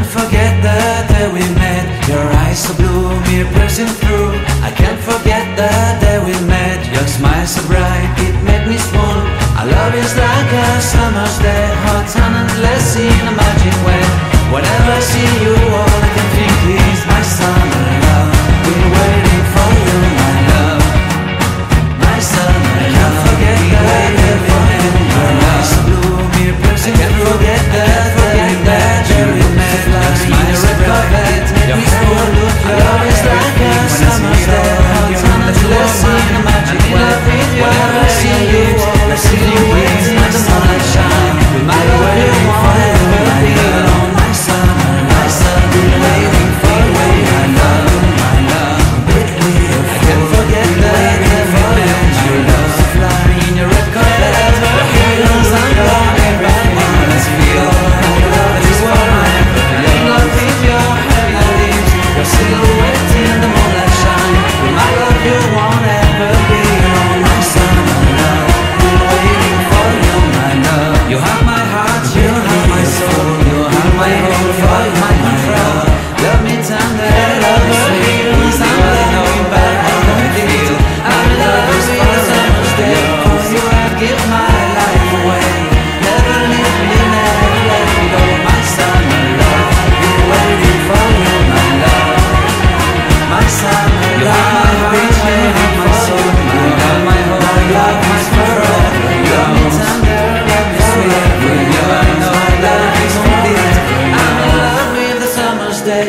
can't forget the day we met. Your eyes so blue, me pressing through. I can't forget the day we met. Your smile so bright, it made me swoon. Our love is like a summer's day, hot and endless in a magic way. Whenever I see you, all I can think is my summer love. Been waiting for you, my love. My summer love. Can't forget the day we met. Your eyes so blue, me pressing through. I can't forget the day we met. Your smile so bright, it made me swoon. Our love is like a summer's day, hot and endless in a magic way. Whenever I see you, all I see you is my sunlight shine. My love, you forever be alone. My summer, been waiting for you, my love, my love. I can't forget the day we met. Your love so flying in your red carpet. Your heels on gone, everything let's feel. Your love is forever. In love with your heavy lips, your silhouette in the moonlight shine. My love, you won't ever be alone. My summer love, been waiting for you, my love. You have my heart, you have my soul, you have my whole heart, my love. Love me tender, love me sweet, I'm loving back on the feel. I'm in love with the summer's day, for you I give my life away. Never leave me, never let me go. My summer love, been waiting for you, my love. My summer love, you have my heart, you have my soul, you have my whole love, my forever. Love me tender, love me sweet, with you I know love is complete. I'm in love with the summer's day.